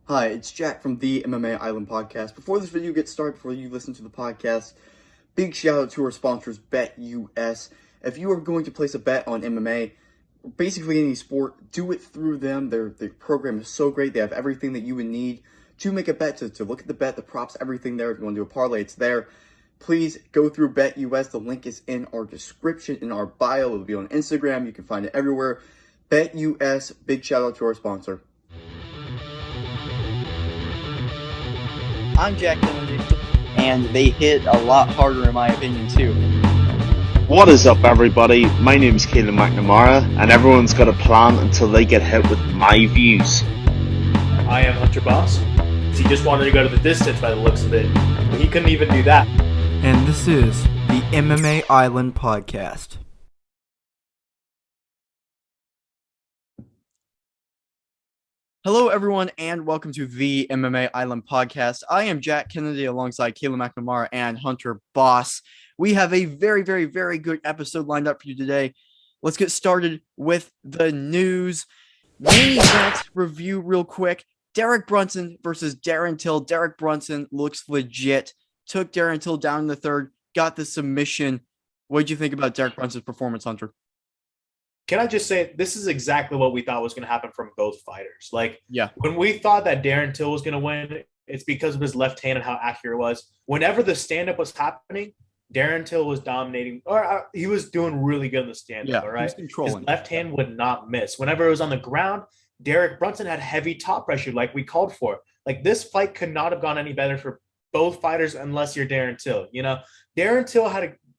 Hi, it's Jack from the MMA Island podcast. Before this video gets started, before you listen to the podcast, big shout out to our sponsors, BetUS. If you are going to place a bet on MMA, basically any sport, do it through them. Their program is so great. They have everything that you would need to make a bet, to look at the bet, the props, everything there. If you want to do a parlay, it's there. Please go through BetUS. The link is in our description, in our bio. It'll be on Instagram. You can find it everywhere. BetUS, big shout out to our sponsor. I'm Jack Kennedy, and they hit a lot harder in my opinion too. What is up, everybody? My name is Keelan McNamara, and everyone's got a plan until they get hit with my views. I am Hunter Boss. He just wanted to go to the distance by the looks of it. He couldn't even do that. And this is the MMA Island podcast. Hello, everyone, and welcome to the MMA Island podcast. I am Jack Kennedy alongside Keelan McNamara and Hunter Boss. We have a very, very, very good episode lined up for you today. Let's get started with the news. Main event review real quick. Derek Brunson versus Darren Till. Derek Brunson looks legit. Took Darren Till down in the third. Got the submission. What did you think about Derek Brunson's performance, Hunter? Can I just say, this is exactly what we thought was going to happen from both fighters. Yeah. When we thought that Darren Till was going to win, it's because of his left hand and how accurate it was. Whenever the stand-up was happening, Darren Till was dominating, or he was doing really good in the stand-up, all right? He was controlling. His left hand would not miss. Whenever it was on the ground, Derek Brunson had heavy top pressure like we called for. Like, this fight could not have gone any better for both fighters unless you're Darren Till. You know, Darren Till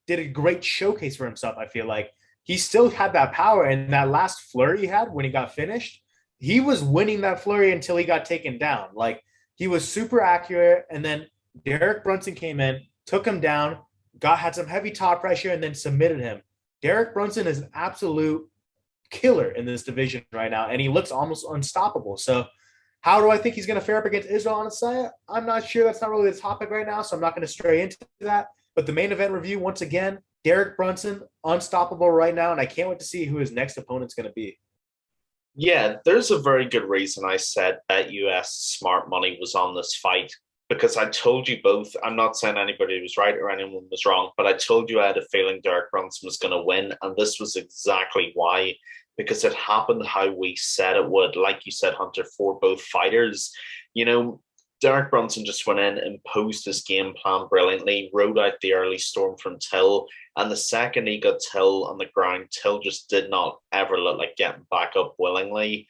did a great showcase for himself, I feel like. He still had that power, and that last flurry he had when he got finished, he was winning that flurry until he got taken down. Like, he was super accurate, and then Derek Brunson came in, took him down, had some heavy top pressure, and then submitted him. Derek Brunson is an absolute killer in this division right now, and he looks almost unstoppable. So how do I think he's going to fare up against Israel Adesanya? I'm not sure. That's not really the topic right now, so I'm not going to stray into that. But the main event review, once again, Derek Brunson, unstoppable right now, and I can't wait to see who his next opponent's going to be. Yeah, there's a very good reason I said that US smart money was on this fight, because I told you both. I'm not saying anybody was right or anyone was wrong, but I told you I had a feeling Derek Brunson was going to win, and this was exactly why, because it happened how we said it would. Like you said, Hunter, for both fighters. You know, Derek Brunson just went in, imposed his game plan brilliantly, rode out the early storm from Till, and the second he got Till on the ground, Till just did not ever look like getting back up willingly.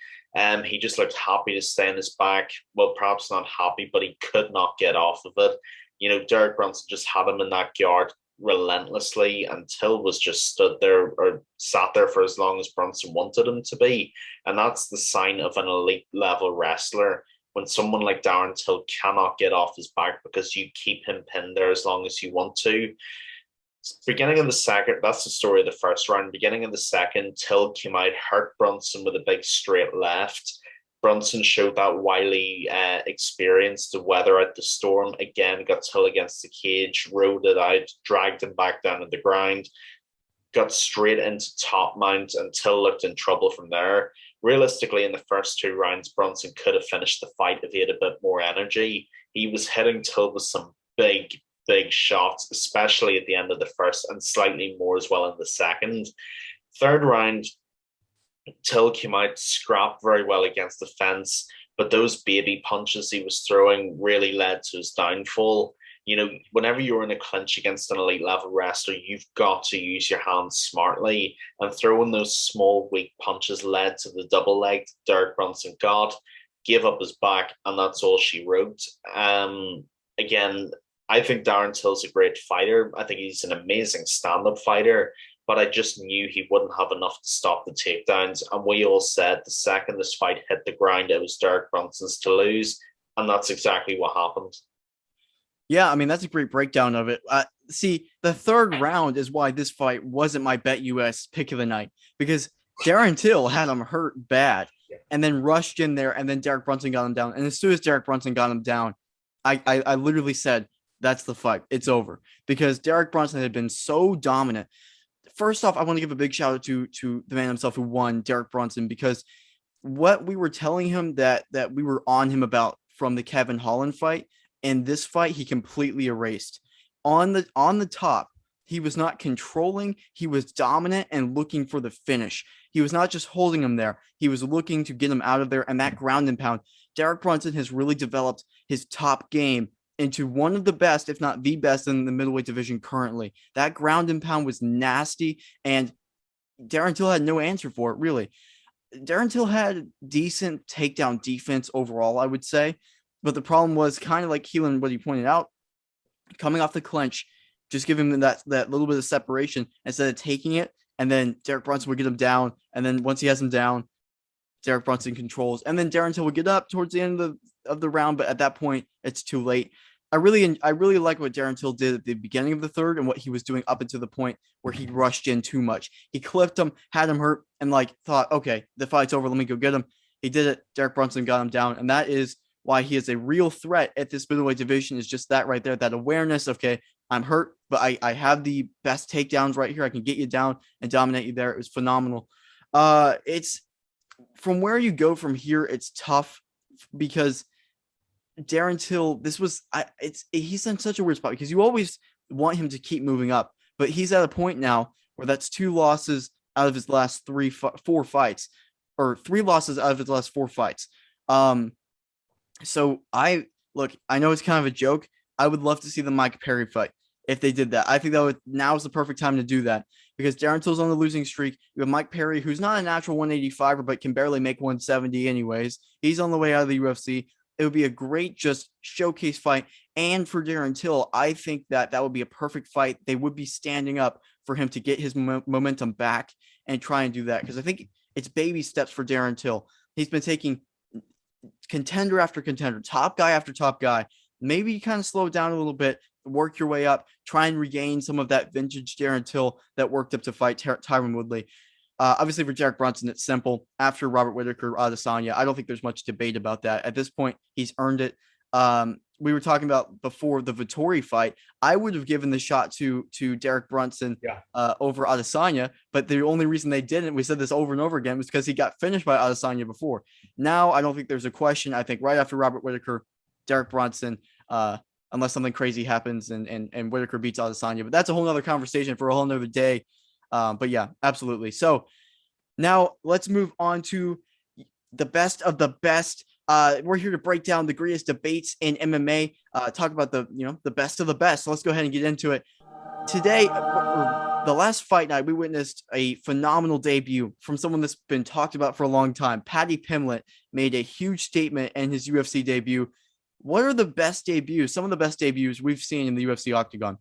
He just looked happy to stay on his back. Well, perhaps not happy, but he could not get off of it. You know, Derek Brunson just had him in that guard relentlessly, and Till was just stood there or sat there for as long as Brunson wanted him to be. And that's the sign of an elite level wrestler, when someone like Darren Till cannot get off his back because you keep him pinned there as long as you want to. Beginning of the second, that's the story of the first round. Beginning of the second, Till came out, hurt Brunson with a big straight left. Brunson showed that wily experience to weather out the storm. Again, got Till against the cage, rode it out, dragged him back down to the ground, got straight into top mount, and Till looked in trouble from there. Realistically, in the first two rounds, Brunson could have finished the fight if he had a bit more energy. He was hitting Till with some big shots, especially at the end of the first, and slightly more as well in the second. Third round, Till came out, scrapped very well against the fence, but those baby punches he was throwing really led to his downfall. You know, whenever you're in a clinch against an elite level wrestler, you've got to use your hands smartly, and throwing those small, weak punches led to the double leg Derek Brunson got, gave up his back, and that's all she wrote. Again, I think Darren Till's a great fighter. I think he's an amazing stand-up fighter, but I just knew he wouldn't have enough to stop the takedowns. And we all said the second this fight hit the ground, it was Derek Brunson's to lose, and that's exactly what happened. Yeah, I mean, that's a great breakdown of it. See, the third round is why this fight wasn't my BetUS pick of the night, because Darren Till had him hurt bad and then rushed in there, and then Derek Brunson got him down. And as soon as Derek Brunson got him down, I literally said, that's the fight. It's over, because Derek Brunson had been so dominant. First off, I want to give a big shout out to the man himself who won, Derek Brunson, because what we were telling him that we were on him about from the Kevin Holland fight. In this fight, he completely erased. On the top, he was not controlling. He was dominant and looking for the finish. He was not just holding him there. He was looking to get him out of there. And that ground and pound, Derek Brunson has really developed his top game into one of the best, if not the best, in the middleweight division currently. That ground and pound was nasty, and Darren Till had no answer for it, really. Darren Till had decent takedown defense overall, I would say. But the problem was kind of like Keelan, what he pointed out, coming off the clinch, just give him that little bit of separation instead of taking it. And then Derek Brunson would get him down. And then once he has him down, Derek Brunson controls. And then Darren Till would get up towards the end of the round. But at that point, it's too late. I really like what Darren Till did at the beginning of the third and what he was doing up until the point where he rushed in too much. He clipped him, had him hurt, and thought, okay, the fight's over. Let me go get him. He did it. Derek Brunson got him down. And that is why he is a real threat at this middleweight division, is just that right there, that awareness of, okay, I'm hurt, but I have the best takedowns right here. I can get you down and dominate you there. It was phenomenal. It's from where you go from here, it's tough because Darren Till, he's in such a weird spot because you always want him to keep moving up, but he's at a point now where that's 2 losses out of his last 4 fights, or 3 losses out of his last 4 fights. So I know it's kind of a joke. I would love to see the Mike Perry fight if they did that. I think now's the perfect time to do that because Darren Till's on the losing streak. You have Mike Perry, who's not a natural 185er, but can barely make 170 anyways. He's on the way out of the UFC. It would be a great just showcase fight. And for Darren Till, I think that would be a perfect fight. They would be standing up for him to get his momentum back and try and do that. Because I think it's baby steps for Darren Till. He's been taking contender after contender, top guy after top guy. Maybe you kind of slow it down a little bit, work your way up, try and regain some of that vintage Darren Till that worked up to fight Tyron Woodley. Obviously, for Derek Brunson, it's simple. After Robert Whittaker, Adesanya, I don't think there's much debate about that. At this point, he's earned it. We were talking about before the Vettori fight. I would have given the shot to Derek Brunson over Adesanya, but the only reason they didn't, we said this over and over again, was because he got finished by Adesanya before. Now, I don't think there's a question. I think right after Robert Whittaker, Derek Brunson, unless something crazy happens and Whittaker beats Adesanya. But that's a whole other conversation for a whole nother day. But yeah, absolutely. So now let's move on to the best of the best. We're here to break down the greatest debates in MMA, talk about the best of the best. So let's go ahead and get into it. Today, the last fight night, we witnessed a phenomenal debut from someone that's been talked about for a long time. Paddy Pimblett made a huge statement in his UFC debut. What are the best debuts, some of the best debuts we've seen in the UFC octagon?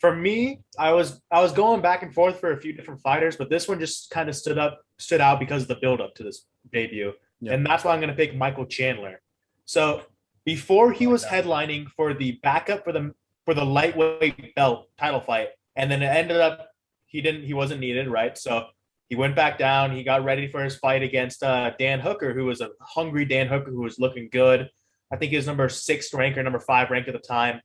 For me, I was going back and forth for a few different fighters, but this one just kind of stood out because of the build-up to this debut. Yeah. And that's why I'm going to pick Michael Chandler. So before he was headlining for the backup for the lightweight belt title fight, and then it ended up he wasn't needed, right? So he went back down. He got ready for his fight against Dan Hooker, who was a hungry Dan Hooker who was looking good. I think he was number 6 rank or number 5 rank at the time.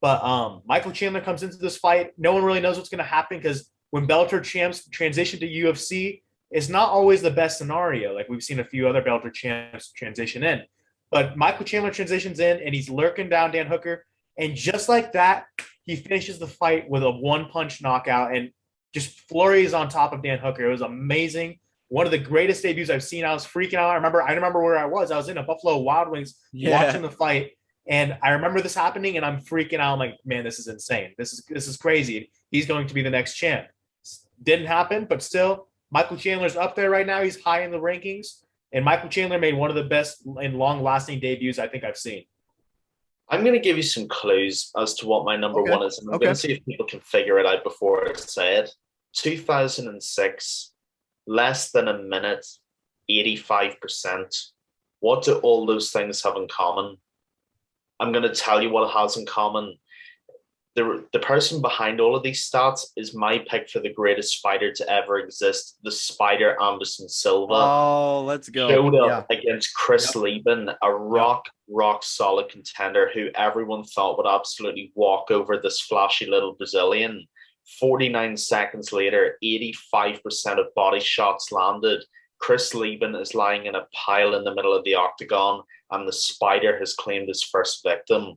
But Michael Chandler comes into this fight. No one really knows what's going to happen because when Bellator champs transition to UFC, it's not always the best scenario. Like we've seen a few other Bellator champs transition in. But Michael Chandler transitions in, and he's lurking down Dan Hooker. And just like that, he finishes the fight with a one-punch knockout and just flurries on top of Dan Hooker. It was amazing. One of the greatest debuts I've seen. I was freaking out. I remember where I was. I was in a Buffalo Wild Wings watching the fight. And I remember this happening, and I'm freaking out. I'm like, man, this is insane. This is crazy. He's going to be the next champ. Didn't happen, but still, Michael Chandler's up there right now. He's high in the rankings. And Michael Chandler made one of the best and long-lasting debuts I think I've seen. I'm going to give you some clues as to what my number one is. And I'm going to see if people can figure it out before I say it. 2006, less than a minute, 85%. What do all those things have in common? I'm going to tell you what it has in common. The person behind all of these stats is my pick for the greatest fighter to ever exist, the Spider Anderson Silva. Oh, let's go. Showed up against Chris Lieben, a rock solid contender who everyone thought would absolutely walk over this flashy little Brazilian. 49 seconds later, 85% of body shots landed. Chris Lieben is lying in a pile in the middle of the octagon, and the Spider has claimed his first victim.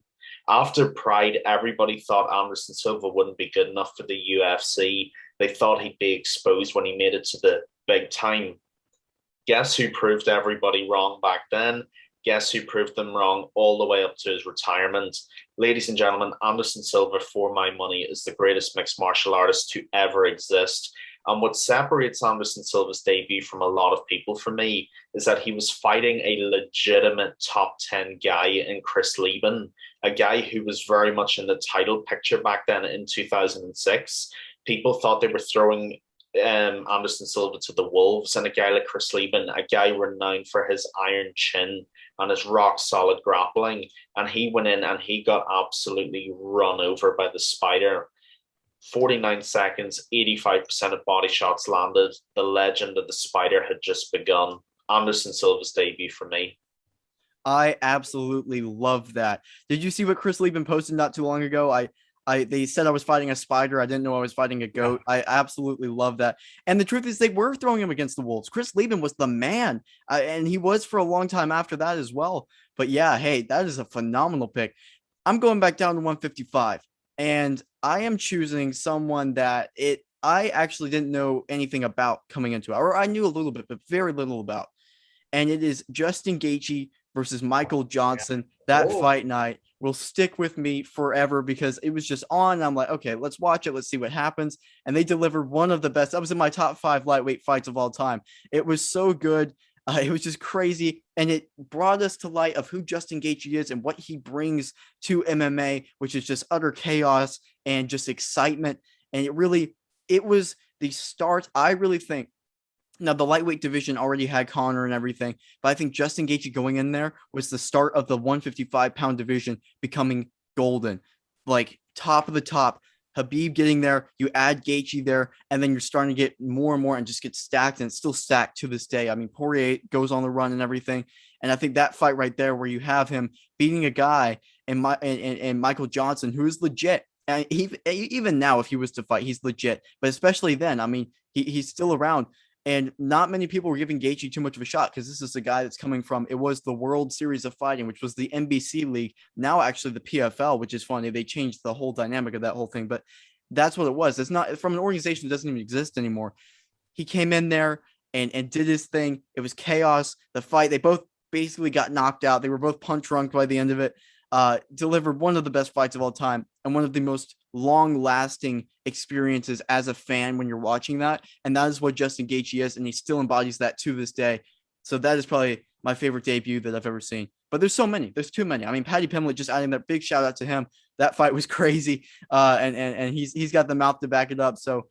After Pride, everybody thought Anderson Silva wouldn't be good enough for the UFC. They thought he'd be exposed when he made it to the big time. Guess who proved everybody wrong back then? Guess who proved them wrong all the way up to his retirement? Ladies and gentlemen, Anderson Silva, for my money, is the greatest mixed martial artist to ever exist. And what separates Anderson Silva's debut from a lot of people for me is that he was fighting a legitimate top 10 guy in Chris Lieben, a guy who was very much in the title picture back then in 2006. People thought they were throwing Anderson Silva to the wolves, and a guy like Chris Lieben, a guy renowned for his iron chin and his rock solid grappling, and he went in and he got absolutely run over by the Spider. 49 seconds, 85% of body shots landed. The legend of the Spider had just begun. Anderson Silva's debut for me. I absolutely love that. Did you see what Chris Lieben posted not too long ago? They said I was fighting a spider. I didn't know I was fighting a goat. I absolutely love that. And the truth is, they were throwing him against the wolves. Chris Lieben was the man, and he was for a long time after that as well. But yeah, hey, that is a phenomenal pick. I'm going back down to 155, and I am choosing someone that I actually didn't know anything about coming into it, or I knew a little bit, but very little about. And it is Justin Gaethje versus Michael Johnson. That fight night will stick with me forever because it was just on. I'm like, okay, let's watch it. Let's see what happens. And they delivered one of the best. That was in my top 5 lightweight fights of all time. It was so good. It was just crazy. And it brought us to light of who Justin Gaethje is and what he brings to MMA, which is just utter chaos and just excitement. And it was the start. I really think, now, the lightweight division already had Conor and everything, but I think Justin Gaethje going in there was the start of the 155-pound division becoming golden, like top of the top. Habib getting there, you add Gaethje there, and then you're starting to get more and more and just get stacked, and it's still stacked to this day. I mean, Poirier goes on the run and everything, and I think that fight right there where you have him beating a guy and Michael Johnson, who is legit. And even now, if he was to fight, he's legit, but especially then, I mean, he's still around. And not many people were giving Gaethje too much of a shot because this is a guy that's coming from, it was the World Series of Fighting, which was the NBC League, now actually the PFL, which is funny. They changed the whole dynamic of that whole thing, but that's what it was. It's not from an organization that doesn't even exist anymore. He came in there and did his thing. It was chaos. The fight, they both basically got knocked out. They were both punch drunk by the end of it. Delivered one of the best fights of all time and one of the most long-lasting experiences as a fan when you're watching that. And that is what Justin Gaethje is, and he still embodies that to this day. So that is probably my favorite debut that I've ever seen. But there's so many. There's too many. I mean, Paddy Pimblett, just adding that, big shout out to him. That fight was crazy. And he's got the mouth to back it up. So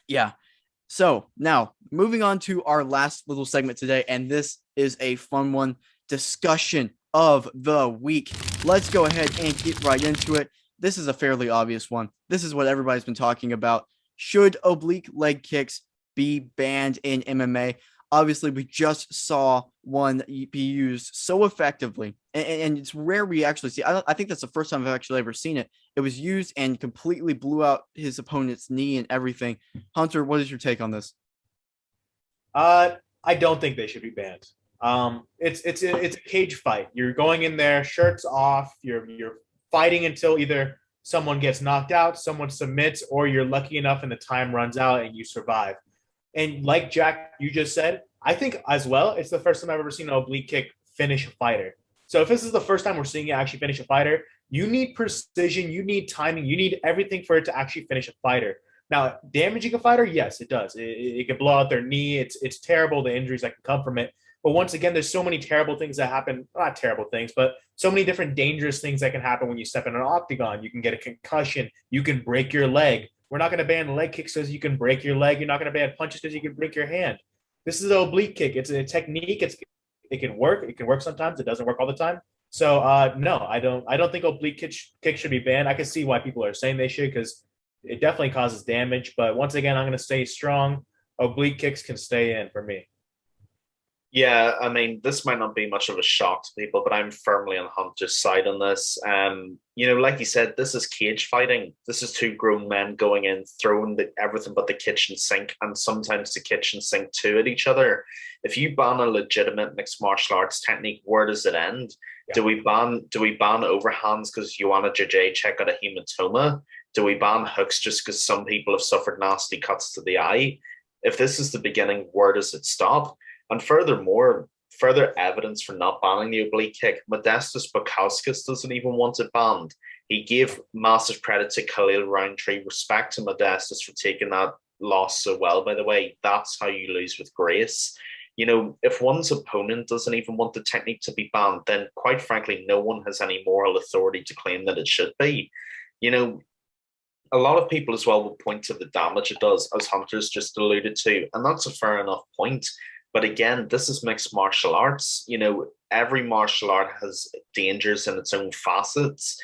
yeah. So now moving on to our last little segment today, and this is a fun one, discussion of the week. Let's go ahead and get right into it. This is a fairly obvious one. This is what everybody's been talking about. Should oblique leg kicks be banned in MMA? Obviously, we just saw one be used so effectively, and it's rare we actually see. I think that's the first time I've actually ever seen it. It was used and completely blew out his opponent's knee and everything. Hunter, what is your take on this? I don't think they should be banned. It's a cage fight. You're going in there, shirts off. You're fighting until either someone gets knocked out, someone submits, or you're lucky enough and the time runs out and you survive. And like Jack, you just said, I think as well, it's the first time I've ever seen an oblique kick finish a fighter. So if this is the first time we're seeing it actually finish a fighter, you need precision, you need timing, you need everything for it to actually finish a fighter. Now, damaging a fighter, yes, it does. It can blow out their knee. It's terrible, the injuries that can come from it. But once again, there's so many terrible things that happen, not terrible things, but so many different dangerous things that can happen when you step in an octagon. You can get a concussion. You can break your leg. We're not going to ban leg kicks because you can break your leg. You're not going to ban punches because you can break your hand. This is an oblique kick. It's a technique. It can work. It can work sometimes. It doesn't work all the time. So no, I don't think oblique kicks should be banned. I can see why people are saying they should because it definitely causes damage. But once again, I'm going to stay strong. Oblique kicks can stay in for me. Yeah, I mean, this might not be much of a shock to people, but I'm firmly on Hunter's side on this. Like you said, this is cage fighting. This is two grown men going in, throwing everything but the kitchen sink, and sometimes the kitchen sink too at each other. If you ban a legitimate mixed martial arts technique, where does it end? Yeah. Do we ban overhands because Joanna Jacek got a hematoma? Do we ban hooks just because some people have suffered nasty cuts to the eye? If this is the beginning, where does it stop? And furthermore, further evidence for not banning the oblique kick, Modestas Bukauskas doesn't even want it banned. He gave massive credit to Khalil Roundtree, respect to Modestas for taking that loss so well, by the way. That's how you lose with grace. If one's opponent doesn't even want the technique to be banned, then quite frankly, no one has any moral authority to claim that it should be. A lot of people as well will point to the damage it does, as Hunter's just alluded to, and that's a fair enough point. But again, this is mixed martial arts. Every martial art has dangers in its own facets.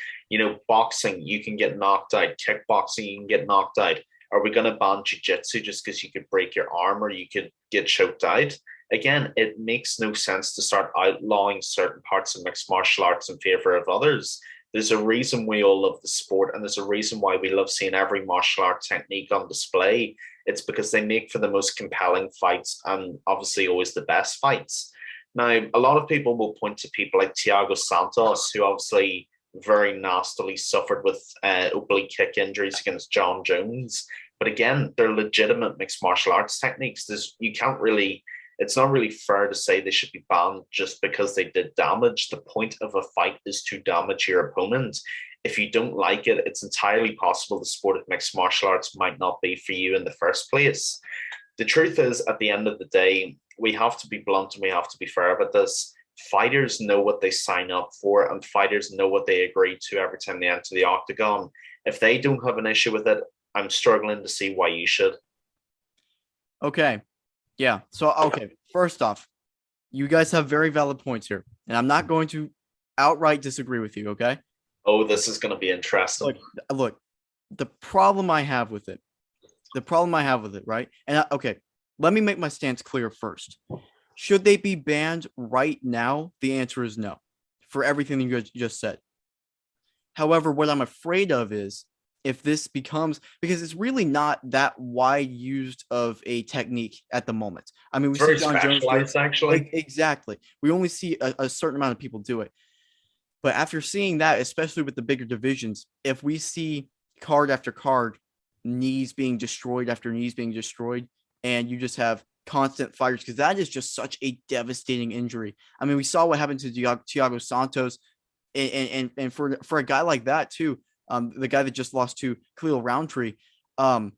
Boxing, you can get knocked out. Kickboxing, you can get knocked out. Are we going to ban jiu-jitsu just because you could break your arm or you could get choked out? Again, it makes no sense to start outlawing certain parts of mixed martial arts in favor of others. There's a reason we all love the sport, and there's a reason why we love seeing every martial art technique on display. It's because they make for the most compelling fights and obviously always the best fights. Now, a lot of people will point to people like Thiago Santos, who obviously very nastily suffered with oblique kick injuries against John Jones. But again, they're legitimate mixed martial arts techniques. It's not really fair to say they should be banned just because they did damage. The point of a fight is to damage your opponent. If you don't like it, it's entirely possible the sport of mixed martial arts might not be for you in the first place. The truth is, at the end of the day, we have to be blunt and we have to be fair about this. Fighters know what they sign up for, and fighters know what they agree to every time they enter the octagon. If they don't have an issue with it, I'm struggling to see why you should. Okay. Yeah. So, okay. First off, you guys have very valid points here, and I'm not going to outright disagree with you. Okay. Oh, this is going to be interesting. Look, the problem I have with it, right? And okay, let me make my stance clear first. Should they be banned right now? The answer is no, for everything you just said. However, what I'm afraid of is if this becomes, because it's really not that wide used of a technique at the moment. I mean, we see John Jones actually. Exactly. We only see a certain amount of people do it. But after seeing that, especially with the bigger divisions, if we see card after card, knees being destroyed after knees being destroyed, and you just have constant fighters, because that is just such a devastating injury. I mean, we saw what happened to Thiago Santos, and for a guy like that too, the guy that just lost to Khalil Roundtree, someone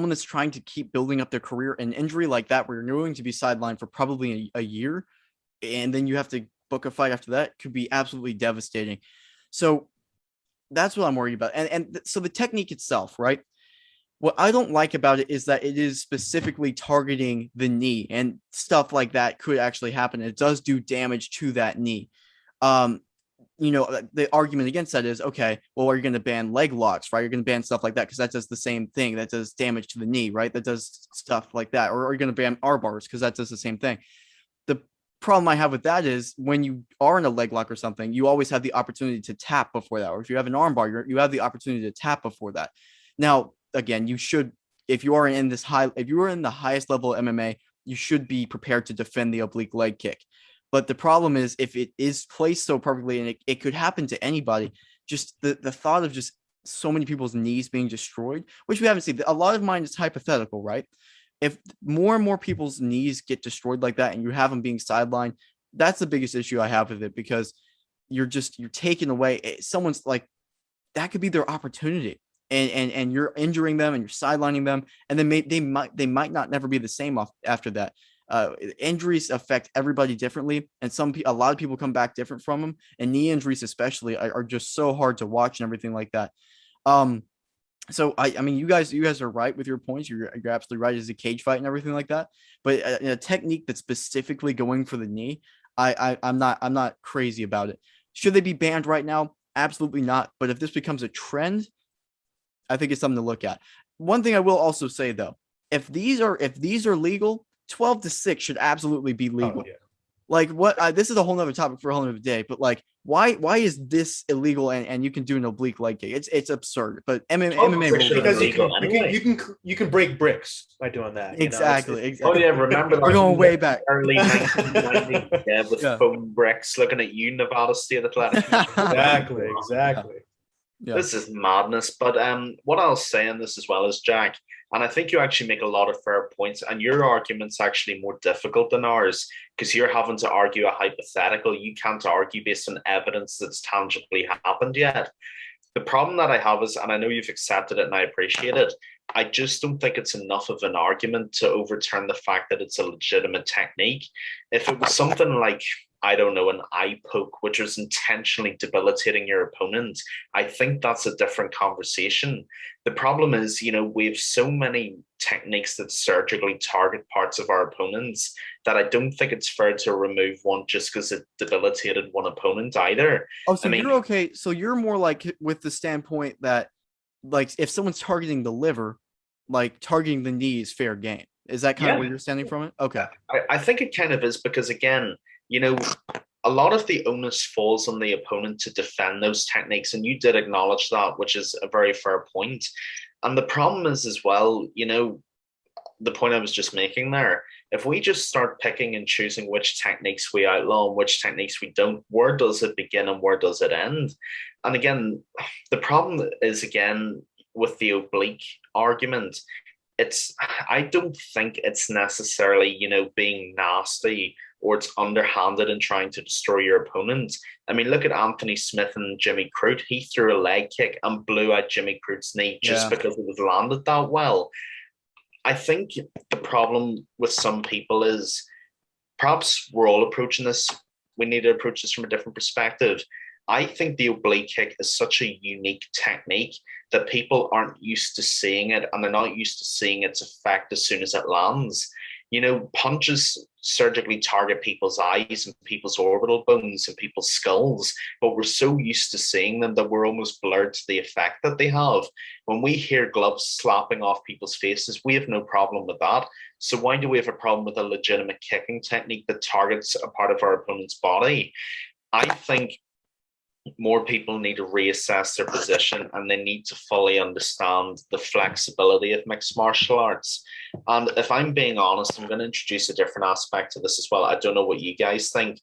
that's trying to keep building up their career, an injury like that, where you're going to be sidelined for probably a year, and then you have to book a fight after that, could be absolutely devastating. So that's what I'm worried about. And so the technique itself, right? What I don't like about it is that it is specifically targeting the knee, and stuff like that could actually happen. It does do damage to that knee. The argument against that is, okay, well, are you going to ban leg locks, right? You're going to ban stuff like that because that does the same thing. That does damage to the knee, right? That does stuff like that. Or are you going to ban R bars because that does the same thing? The problem I have with that is when you are in a leg lock or something, you always have the opportunity to tap before that. Or if you have an arm bar, you have the opportunity to tap before that. Now, again, you should, if you are in the highest level of MMA, you should be prepared to defend the oblique leg kick. But the problem is if it is placed so perfectly, and it could happen to anybody, just the thought of just so many people's knees being destroyed, which we haven't seen. A lot of mine is hypothetical, right? If more and more people's knees get destroyed like that and you have them being sidelined, that's the biggest issue I have with it, because you're taking away someone's, like, that could be their opportunity, and you're injuring them and you're sidelining them, and then they might not never be the same after that. Injuries affect everybody differently, and a lot of people come back different from them, and knee injuries especially are just so hard to watch and everything like that. So I mean, you guys are right with your points. You're absolutely right. It's a cage fight and everything like that. But a technique that's specifically going for the knee, I'm not crazy about it. Should they be banned right now? Absolutely not. But if this becomes a trend, I think it's something to look at. One thing I will also say though, if these are legal, 12-6 should absolutely be legal. Oh, yeah. Like what? This is a whole nother topic for a whole nother day. But like, why is this illegal and you can do an oblique leg kick? It's absurd. But MMA will Because Anyway. you can break bricks by doing that. exactly. Oh yeah, remember that? We're going way back. Early 1990s, with foam bricks looking at you, Nevada State Athletic. Exactly. Yeah. This is madness. But what I'll say on this as well is, Jack, and I think you actually make a lot of fair points, and your argument's actually more difficult than ours because you're having to argue a hypothetical. You can't argue based on evidence that's tangibly happened yet. The problem that I have is, and I know you've accepted it and I appreciate it, I just don't think it's enough of an argument to overturn the fact that it's a legitimate technique. If it was something like, I don't know, an eye poke, which was intentionally debilitating your opponent, I think that's a different conversation. The problem is, we have so many techniques that surgically target parts of our opponents that I don't think it's fair to remove one just because it debilitated one opponent either. Oh, so you're okay. So you're more like with the standpoint that, like, if someone's targeting the liver, like targeting the knee is fair game. Is that kind of where you're standing from it? Okay. I think it kind of is because, again, a lot of the onus falls on the opponent to defend those techniques. And you did acknowledge that, which is a very fair point. And the problem is as well, the point I was just making there, if we just start picking and choosing which techniques we outlaw and which techniques we don't, where does it begin and where does it end? And again, the problem is, again, with the oblique argument, I don't think it's necessarily, being nasty or it's underhanded in trying to destroy your opponent. I mean, look at Anthony Smith and Jimmy Crute. He threw a leg kick and blew out Jimmy Crute's knee just because it was landed that well. I think the problem with some people is perhaps we're all approaching this. We need to approach this from a different perspective. I think the oblique kick is such a unique technique that people aren't used to seeing it, and they're not used to seeing its effect as soon as it lands. Punches surgically target people's eyes and people's orbital bones and people's skulls, but we're so used to seeing them that we're almost blurred to the effect that they have. When we hear gloves slapping off people's faces, we have no problem with that. So why do we have a problem with a legitimate kicking technique that targets a part of our opponent's body? I think more people need to reassess their position and they need to fully understand the flexibility of mixed martial arts. And if I'm being honest, I'm going to introduce a different aspect to this as well. I don't know what you guys think.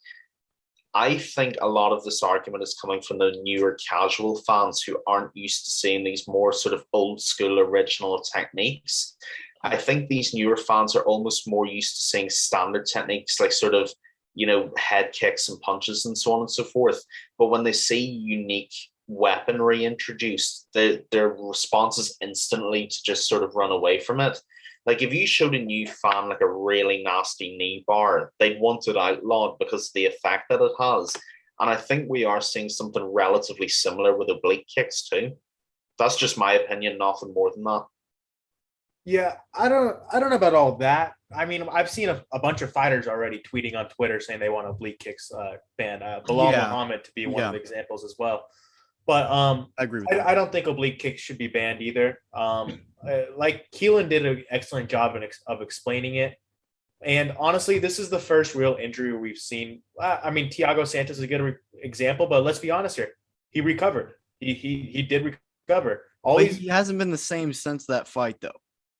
I think a lot of this argument is coming from the newer casual fans who aren't used to seeing these more sort of old school original techniques. I think these newer fans are almost more used to seeing standard techniques like sort of head kicks and punches and so on and so forth. But when they see unique weaponry introduced, their response is instantly to just sort of run away from it. Like if you showed a new fan like a really nasty knee bar, they'd want it outlawed because of the effect that it has. And I think we are seeing something relatively similar with oblique kicks too. That's just my opinion, nothing more than that. Yeah, I don't know about all that. I mean, I've seen a bunch of fighters already tweeting on Twitter saying they want oblique kicks banned. Bilal Muhammad to be one of the examples as well. But I agree with that. I don't think oblique kicks should be banned either. Like Keelan did an excellent job of explaining it. And honestly, this is the first real injury we've seen. I mean, Thiago Santos is a good example, but let's be honest here. He recovered. He did recover. He hasn't been the same since that fight, though.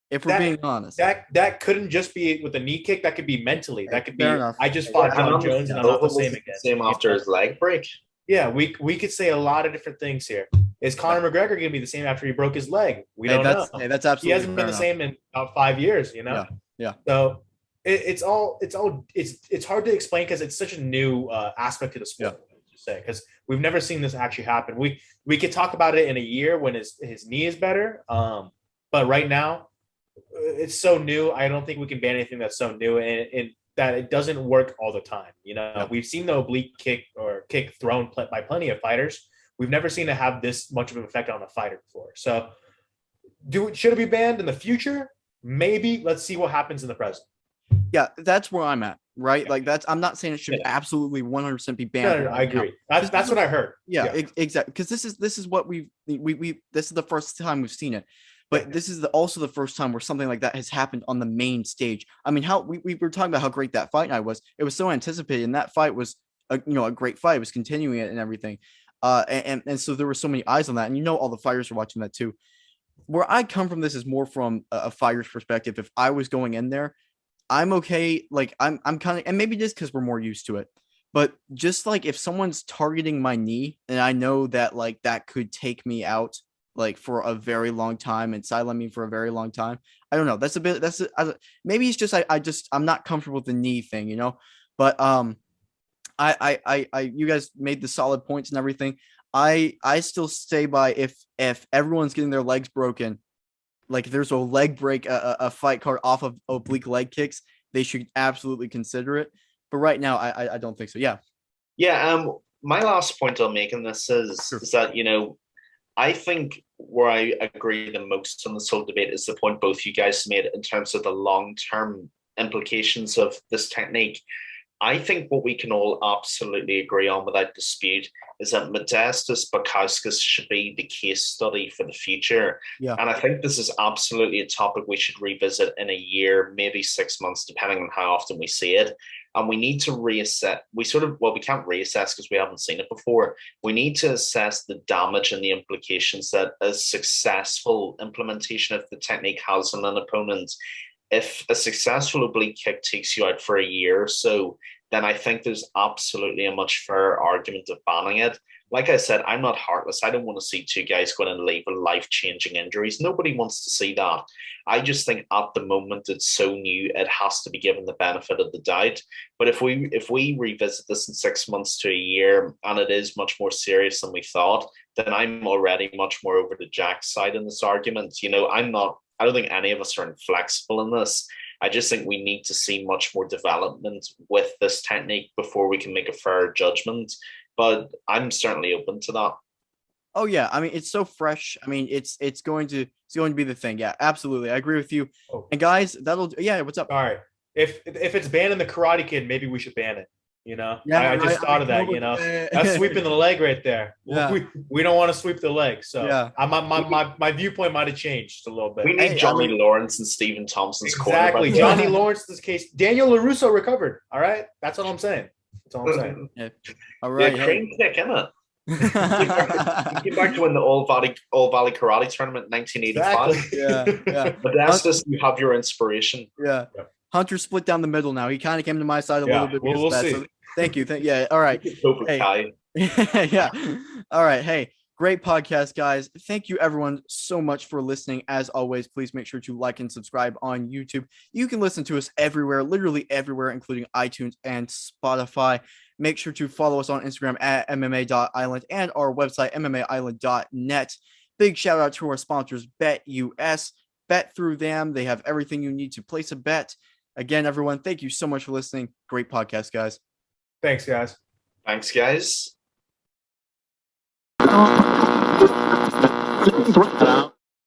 If we're being honest, that couldn't just be with a knee kick. That could be mentally. That could be. I just fought John Jones and I'm not the same again. Same after his leg break. Yeah, we could say a lot of different things here. Is Conor McGregor going to be the same after he broke his leg? We don't know. That's absolutely. He hasn't been the same in about 5 years. Yeah. So it's hard to explain because it's such a new aspect to the sport. Because we've never seen this actually happen. We could talk about it in a year when his knee is better. But right now, it's so new. I don't think we can ban anything that's so new and that it doesn't work all the time. We've seen the oblique kick or kick thrown by plenty of fighters. We've never seen it have this much of an effect on a fighter before. So should it be banned in the future? Maybe. Let's see what happens in the present. Yeah, that's where I'm at, right? Yeah. Like I'm not saying it should absolutely 100% be banned. No, I agree. That's what I heard. Yeah. Exactly. Because this is what this is the first time we've seen it. but this is also the first time where something like that has happened on the main stage. I mean, how we were talking about how great that fight night was. It was so anticipated, and that fight was a great fight. It was continuing it and everything. And so there were so many eyes on that, and all the fighters were watching that too. Where I come from, this is more from a fighter's perspective. If I was going in there, I'm okay. Like I'm kind of, and maybe just because we're more used to it, but just like if someone's targeting my knee and I know that like that could take me out like for a very long time and silent me for a very long time. I don't know. Maybe it's just I'm not comfortable with the knee thing, But you guys made the solid points and everything. I still stay by if everyone's getting their legs broken, like if there's a leg break, a fight card off of oblique leg kicks, they should absolutely consider it. But right now, I don't think so. Yeah. Yeah. My last point I'll make in this is that, I think where I agree the most on this whole debate is the point both you guys made in terms of the long-term implications of this technique. I think what we can all absolutely agree on without dispute is that Modestas Bukauskas should be the case study for the future. Yeah. And I think this is absolutely a topic we should revisit in a year, maybe 6 months, depending on how often we see it. And we need to reassess. We can't reassess because we haven't seen it before. We need to assess the damage and the implications that a successful implementation of the technique has on an opponent. If a successful oblique kick takes you out for a year or so, then I think there's absolutely a much fairer argument of banning it. Like I said, I'm not heartless. I don't want to see two guys going and leave with life-changing injuries. Nobody wants to see that. I just think at the moment it's so new, it has to be given the benefit of the doubt. But if we revisit this in 6 months to a year and it is much more serious than we thought, then I'm already much more over to Jack's side in this argument. I don't think any of us are inflexible in this. I just think we need to see much more development with this technique before we can make a fair judgment. But I'm certainly open to that. Oh yeah, I mean it's so fresh. I mean it's going to be the thing. Yeah, absolutely, I agree with you. Oh. And guys, what's up? All right, if it's banning the Karate Kid, maybe we should ban it. Yeah, I just thought of that. That's sweeping the leg right there. Yeah. We don't want to sweep the leg. So yeah. My viewpopoint might have changed a little bit. We need Johnny Lawrence and Stephen Thompson's exactly. Johnny Lawrence's case. Daniel LaRusso recovered. All right, that's all I'm saying. Yeah. All right. Yeah, cream kick, isn't it? He came back to win the All Valley Karate Tournament in 1985. Exactly. Yeah. But that's just, you have your inspiration. Yeah. Hunter split down the middle now. He kind of came to my side a little bit. We'll see. So thank you. Yeah. All right. Hey. Yeah. All right. Hey, great podcast, guys. Thank you, everyone, so much for listening. As always, please make sure to like and subscribe on YouTube. You can listen to us everywhere, literally everywhere, including iTunes and Spotify. Make sure to follow us on Instagram at MMA.island and our website, MMAisland.net. Big shout out to our sponsors, BetUS. Bet through them. They have everything you need to place a bet. Again, everyone, thank you so much for listening. Great podcast, guys. Thanks, guys. Thanks, guys.